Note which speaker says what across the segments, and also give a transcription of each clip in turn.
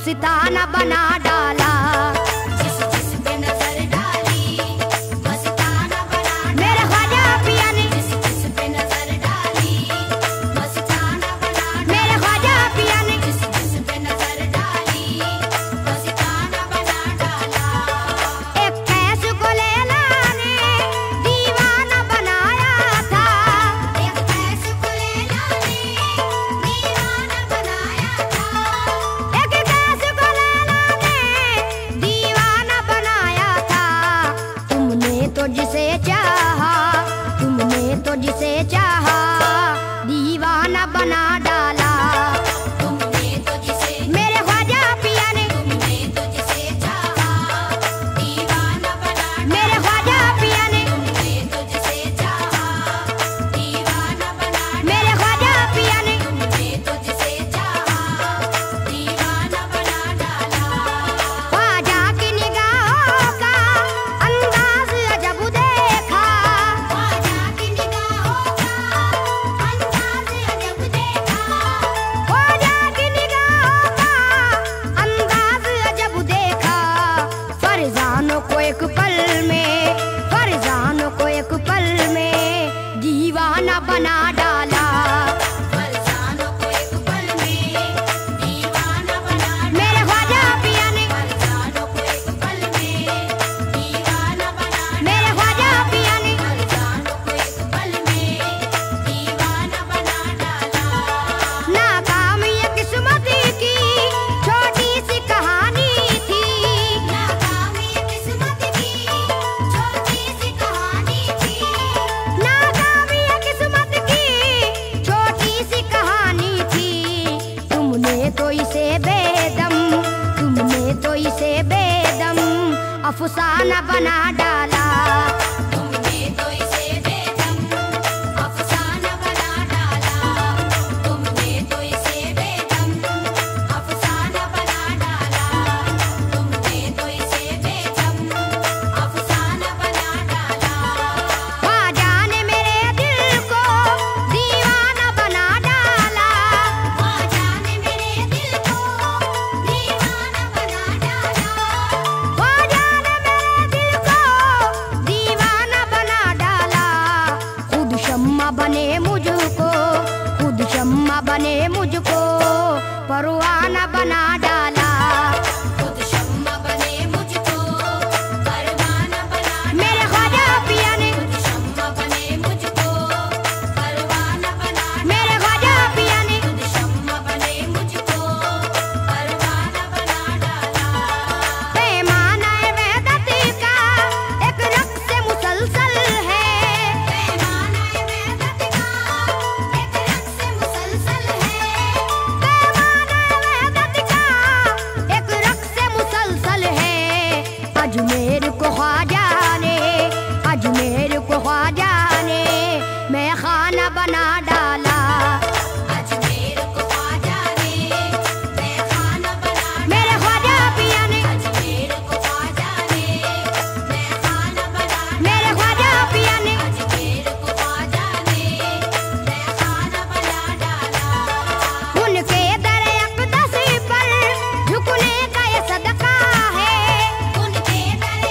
Speaker 1: मस्ताना बना डाला।
Speaker 2: जिस जिस पे नजर डाली मस्ताना बना डाला।
Speaker 1: मेरे ख्वाजा पिया ने
Speaker 2: जिस जिस पे नजर डाली मस्ताना बना डाला।
Speaker 1: मेरे ख्वाजा पिया ने
Speaker 2: जिस जिस पे नजर डाली मस्ताना बना डाला।
Speaker 1: एक कैस को लैला ने दीवाना बनाया था।
Speaker 2: एक कैस को लैला ने दीवाना बनाया था।
Speaker 1: एक कैस को लैला ने दीवाना बनाया था। तुमने तो जिसे चाहा, तुमने तो जिसे चाहा दीवाना बना डाला।
Speaker 2: तुमने तो जिसे
Speaker 1: मेरे ख्वाजा पिया ने
Speaker 2: तुमने तो जिसे चाहा दीवाना बना डाला।
Speaker 1: मेरे ख्वाजा पिया ने
Speaker 2: तुमने तो जिसे चाहा दीवाना बना डाला।
Speaker 1: मेरे ख्वाजा पिया ने
Speaker 2: तुमने तो जिसे चाहा दीवाना बना डाला।
Speaker 1: ख्वाजा की निगाहों का अंदाज अजब देखा।
Speaker 2: ख्वाजा की निगाहों का अंदाज अजब देखा।
Speaker 1: ख्वाजा की निगाहों का अंदाज अजब देखा। फरजानों को एक पल में, फरजानों को एक पल में दीवाना बना डाला।
Speaker 2: फरजानों को एक पल में दीवाना बना डाला।
Speaker 1: मेरे ख्वाजा पिया ने
Speaker 2: फरजानों को एक पल में दीवाना बना डाला।
Speaker 1: मेरे ख्वाजा पिया ने
Speaker 2: फरजानों को एक पल में दीवाना बना डाला।
Speaker 1: नाकाम ये किस्मत की छोटी सी कहानी थी।
Speaker 2: नाकामी किस्मत की छोटी सी कहानी थी।
Speaker 1: नाकाम ये किस्मत की छोटी सी कहानी थी। तुमने तो इसे बेदम, तुमने तो इसे बेदम अफसाना बना डाला।
Speaker 2: तुमने तो इसे बेदम अफसाना बना डाला। तुमने तो इसे बेदम अफसाना बना डाला। तुमने तो इसे बेदम अफसाना बना डाला।
Speaker 1: ख्वाजा ने मेरे दिल को दीवाना बना डाला।
Speaker 2: ख्वाजा ने मेरे दिल को दीवाना बना डाला।
Speaker 1: ख्वाजा ने मेरे दिल को दीवाना बना डाला। खुद शम्मा बने मुझको, खुद शम्मा बने मुझको परवाना बना डाला।
Speaker 2: खुद शम्मा बने मुझको परवाना बना डाला।
Speaker 1: मेरे ख्वाजा पिया ने
Speaker 2: खुद शम्मा बने मुझको परवाना बना डाला।
Speaker 1: मेरे ख्वाजा पिया ने
Speaker 2: खुद शम्मा बने मुझको परवाना बना डाला।
Speaker 1: पैमाना वहदत का एक रक्स मुसलसल है।
Speaker 2: पैमाना वहदत का एक रक्स मुसलसल है।
Speaker 1: पैमाना वहदत का एक रक्स मुसलसल है। अजमेर को ख्वाजा ने, अजमेर को ख्वाजा ने मैं खाना बना डाला।
Speaker 2: अजमेर को ख्वाजा ने मैं खाना बना डाला।
Speaker 1: मेरे ख्वाजा पिया ने
Speaker 2: अजमेर को ख्वाजा ने मैं खाना बना डाला।
Speaker 1: मेरे ख्वाजा पिया ने
Speaker 2: अजमेर को ख्वाजा ने मैं खाना बना डाला।
Speaker 1: उनके दर अक़दस पर झुकने का ये सदका है।
Speaker 2: उनके दर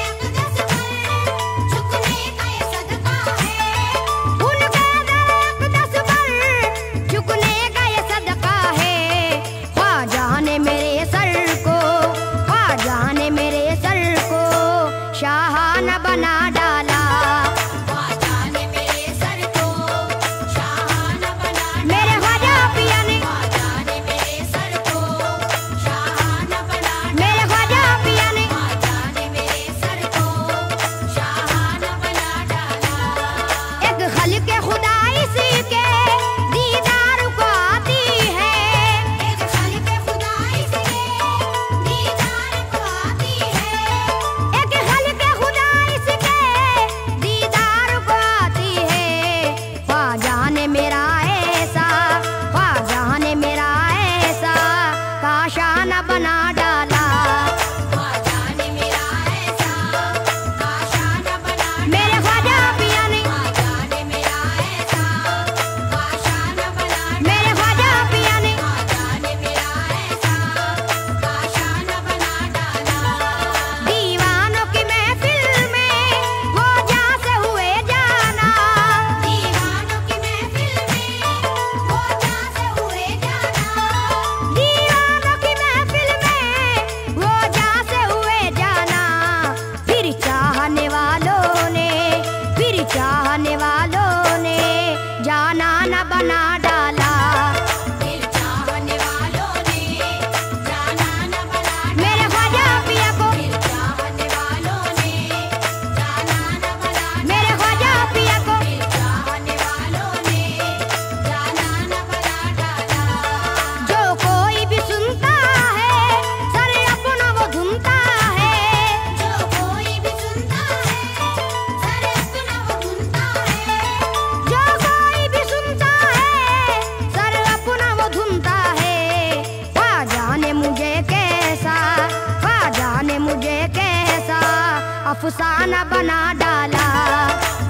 Speaker 1: अफसाना बना डाला।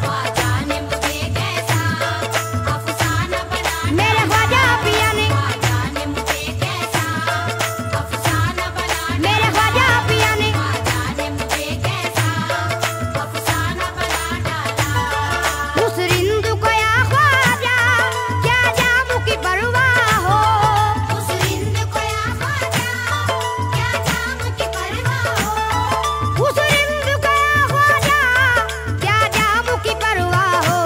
Speaker 2: ख्वाजा ने मुझे कैसा अफसाना बना डाला।
Speaker 1: मेरे ख्वाजा पिया ने,
Speaker 2: ख्वाजा ने मुझे कैसा अफसाना बना डाला।
Speaker 1: मेरे ख्वाजा पिया ने,
Speaker 2: ख्वाजा ने मुझे कैसा अफसाना बना डाला।
Speaker 1: उस रिंद को या ख्वाजा क्या जामू की परवाह हो।
Speaker 2: उस रिंद को या ख्वाजा क्या जाम की परवाह हो।
Speaker 1: उस रिंद को या ख्वाजा क्या जामू की परवाह हो।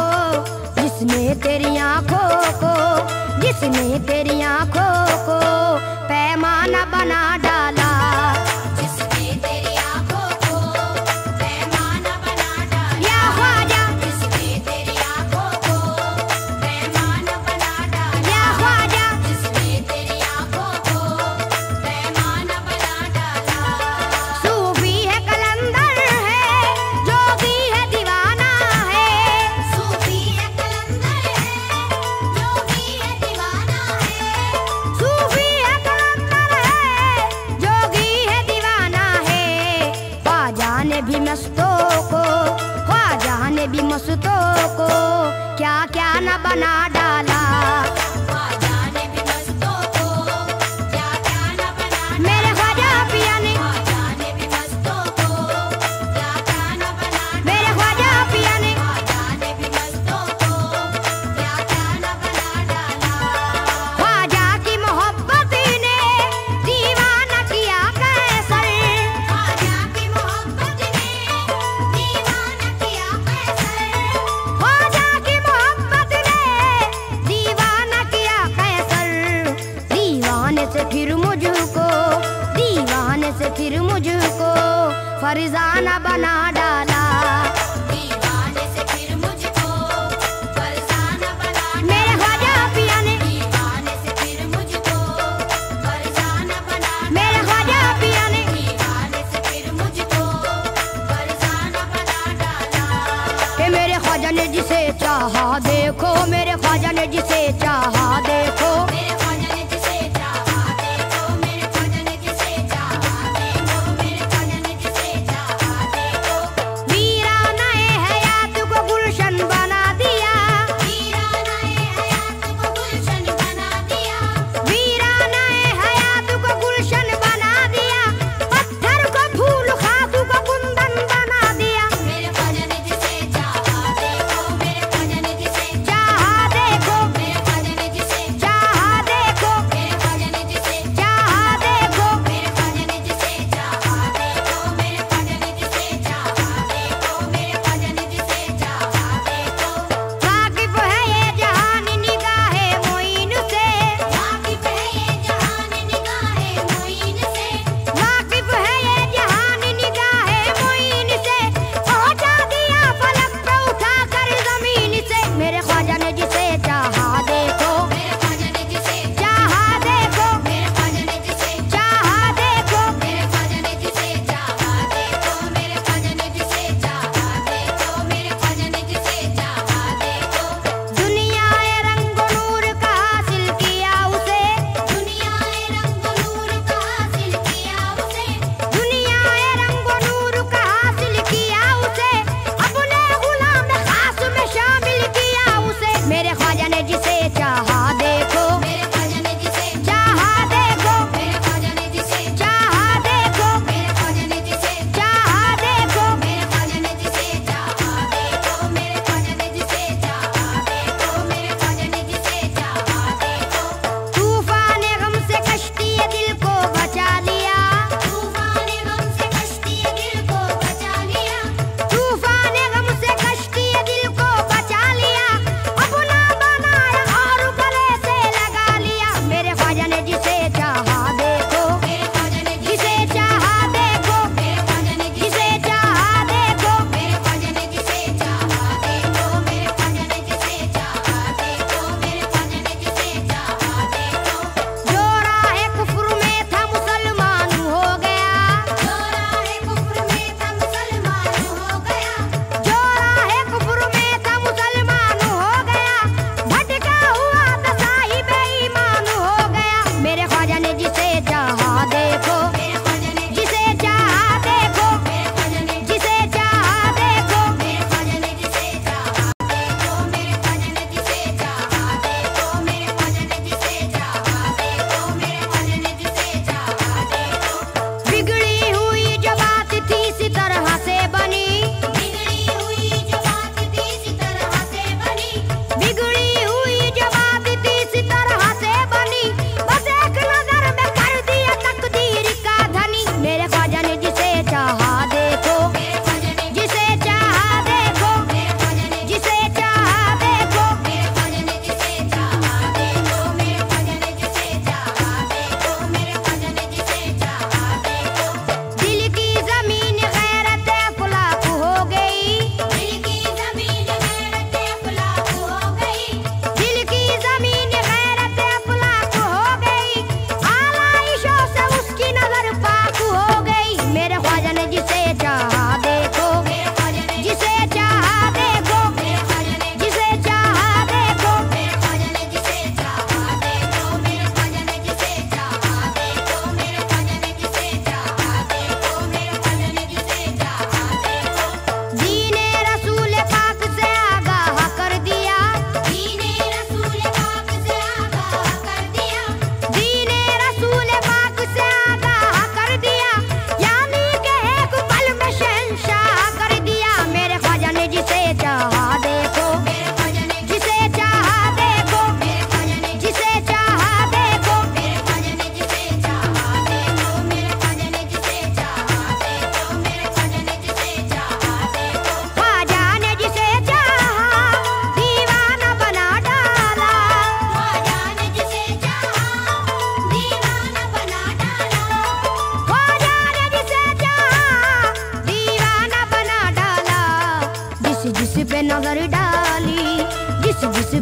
Speaker 1: जिसने तेरी आंखों को, जिसने तेरी आंखों को पैमाना बना डाला।
Speaker 2: जिसने तेरी आंखों को पैमाना बना डाला।
Speaker 1: या ख्वाजा,
Speaker 2: जिसने तेरी आंखों को पैमाना बना डाला।
Speaker 1: या ख्वाजा,
Speaker 2: जिसने तेरी आंखों को पैमाना बना डाला।
Speaker 1: सूफी है कलंदर है, जोगी है दीवाना है।
Speaker 2: सूफी है कलंदर है, जोगी है दीवाना है।
Speaker 1: सूफी है कलंदर है, जोगी है दीवाना है। ख्वाजा ने भी मस्तों को, ख्वाजा ने भी मस्तों को क्या क्या न बना डाला।
Speaker 2: ख्वाजा ने भी मस्तों को क्या क्या न बना डाला।
Speaker 1: मेरे ख्वाजा पिया ने,
Speaker 2: ख्वाजा ने भी मस्तों को क्या क्या न बना डाला।
Speaker 1: मेरे ख्वाजा पिया ने,
Speaker 2: ख्वाजा ने भी मस्तों को क्या क्या न बना डाला।
Speaker 1: ख्वाजा की मोहब्बत ने दीवाना किया कैसर।
Speaker 2: ख्वाजा की मोहब्बत ने दीवाना किया कैसर।
Speaker 1: ख्वाजा की मोहब्बत ने दीवाना किया कैसर। दीवाने से फिर मुझको, दीवाने से फिर मुझको फरजाना बना डाला।
Speaker 2: दीवाने से फिर मुझको फरसाना बना डाला।
Speaker 1: मेरे ख्वाजा पिया ने,
Speaker 2: दीवाने से फिर मुझको फरसाना बना डाला।
Speaker 1: मेरे ख्वाजा पिया ने,
Speaker 2: दीवाने से फिर मुझको फरसाना बना डाला।
Speaker 1: कि मेरे ख्वाजा ने जिसे चाहा देखो, मेरे ख्वाजा ने जिसे चाहा देखो।
Speaker 2: मेरे ख्वाजा ने जिसे चाहा देखो। मेरे ख्वाजा ने जिसे चाहा देखो। मेरे ख्वाजा ने जिसे चाहा देखो।
Speaker 1: वीरानाए हयात को गुलशन बना दिया।
Speaker 2: वीरानाए हयात को गुलशन बना दिया।
Speaker 1: वीरानाए हयात को गुलशन बना दिया। पत्थर को फूल खातू को कुंदन बना दिया।
Speaker 2: मेरे ख्वाजा ने जिसे चाहा देखो। मेरे ख्वाजा ने जिसे
Speaker 1: चाहा देखो,
Speaker 2: मेरे ख्वाजा ने जिसे
Speaker 1: चाहा देखो।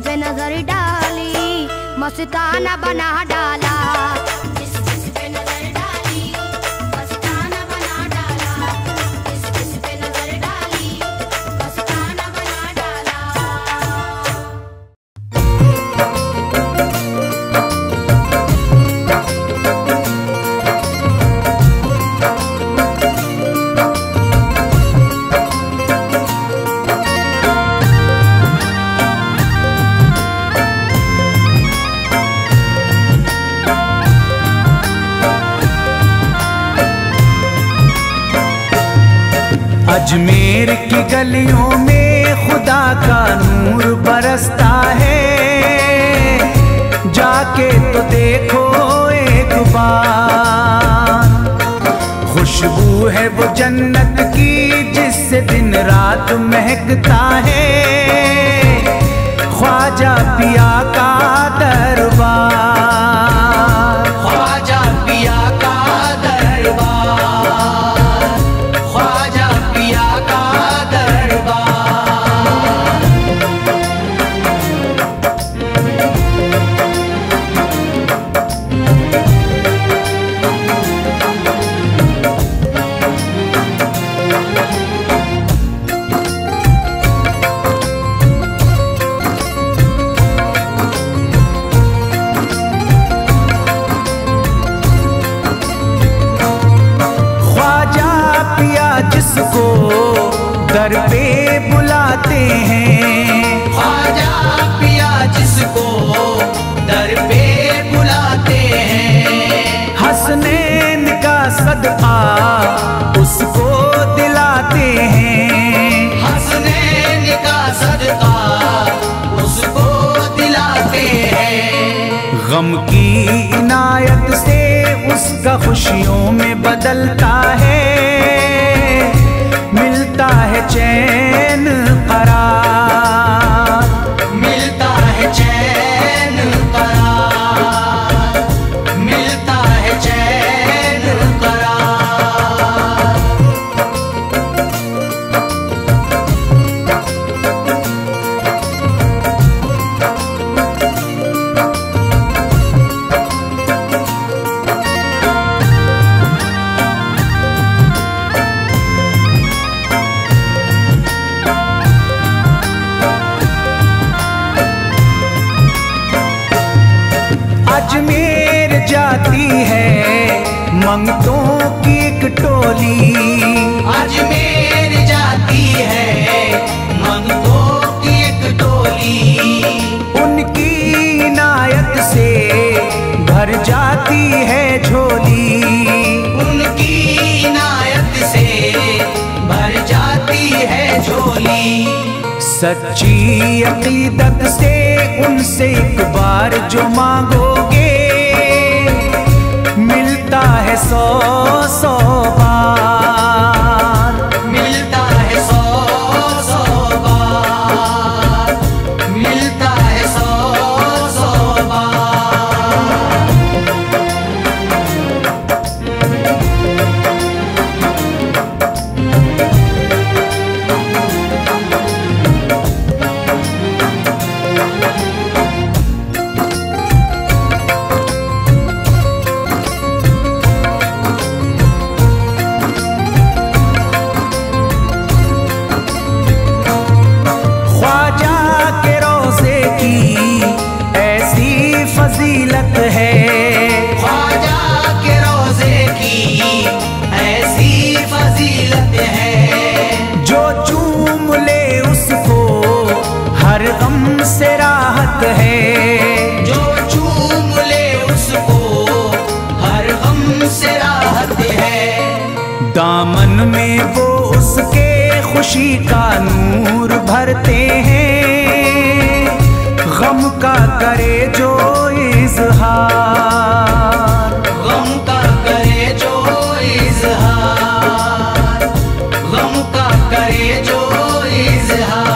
Speaker 1: पे नजर डाली मस्ताना बना डाला।
Speaker 2: जिस जिस पे नजर डाली मस्ताना बना डाला। जिस जिस पे नजर डाली मस्ताना बना डाला।
Speaker 3: अजमेर की गलियों में खुदा का नूर बरसता है, जाके तो देखो एक बार। खुशबू है वो जन्नत की जिससे दिन रात महकता है, ख्वाजा पिया का दरबार। ख्वाजा पिया का दरबार, ख्वाजा पिया का दरबार। जिसको दर पे बुलाते हैं, ख्वाजा पिया जिसको दर पे बुलाते हैं, हसनैन का सदका उसको दिलाते हैं। हसनैन का सदका उसको दिलाते हैं। गम की इनायत से उसका खुशियों में बदलता है, मिलता है चैन करार, मिलता है चैन करार, मिलता है चैन करार। अजमेर जाती है मंगतों की एक टोली, अजमेर जाती है मंगतों की एक टोली। उनकी इनायत से भर जाती है झोली, उनकी इनायत से भर जाती है झोली। सच्ची अकीदत से उनसे एक बार जो मांगोगे, मिलता है 100 बार, मिलता है 100 बार, मिलता है 100 बार। फजीलत है ख्वाजा के रोज़े की, ऐसी फजीलत है। जो चूम ले उसको हर गम से राहत है, जो चूम ले उसको हर गम से राहत है। दामन में वो उसके खुशी का नूर भरते हैं, गम का करे जो इज़हार, गम का करे जो इज़हार, गम का करे जो इज़हार।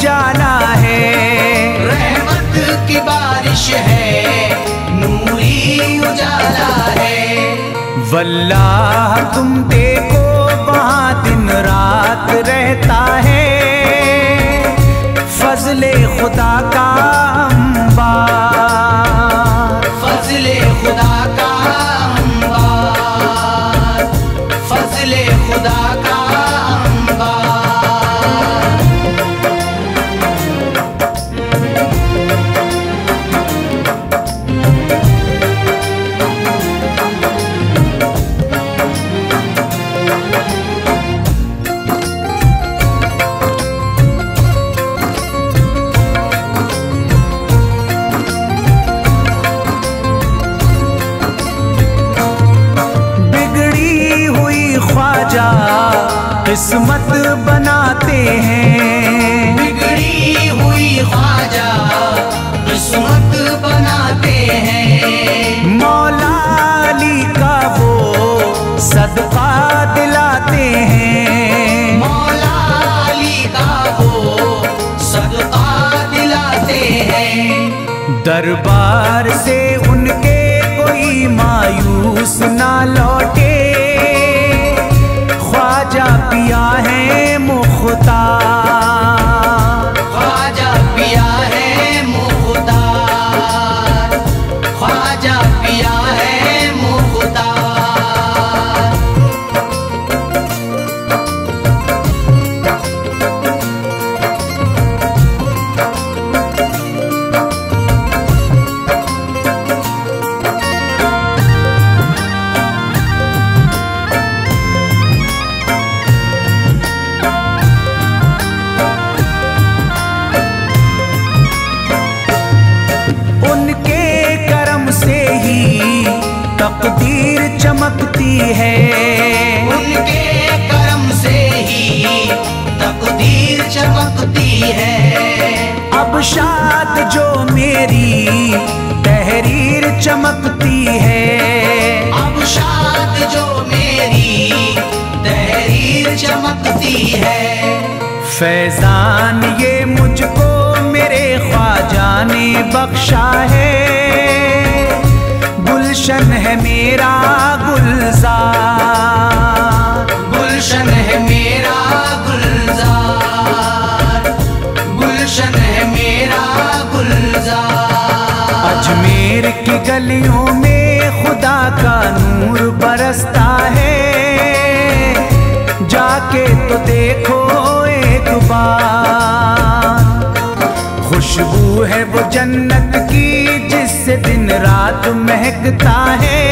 Speaker 3: उजाला है,
Speaker 4: रहमत की बारिश है, नूरी उजाला है।
Speaker 3: वल्लाह तुम देखो वहाँ दिन रात रहता है, फजले खुदा का अंबार,
Speaker 4: फजले खुदा का अंबार, फजले खुदा का अंबार।
Speaker 3: किस्मत बनाते हैं,
Speaker 4: बिगड़ी हुई ख्वाजा किस्मत बनाते हैं।
Speaker 3: मौला अली का वो सदका दिलाते हैं,
Speaker 4: मौला अली का वो सदका दिलाते हैं।
Speaker 3: दरबार से उनके कोई मायूस ना लौटे, ख्वाजा पिया है मुख्तार,
Speaker 4: ख्वाजा पिया है मुख्तार, ख्वाजा पिया है मुख्तार।
Speaker 3: तकदीर चमकती है,
Speaker 4: उनके करम से ही तकदीर चमकती है।
Speaker 3: अब शाद जो मेरी तहरीर चमकती है,
Speaker 4: अब शाद जो मेरी तहरीर चमकती है।
Speaker 3: फैजान ये मुझको मेरे ख्वाजा ने बख्शा है, गुलशन है मेरा गुलजार,
Speaker 4: गुलशन है मेरा गुलजार, गुलशन है मेरा गुलजार।
Speaker 3: अजमेर की गलियों में खुदा का नूर बरसता है, जाके तो देखो एक बार, खुशबू है वो जन्नत की जिससे दिन रात महकता है।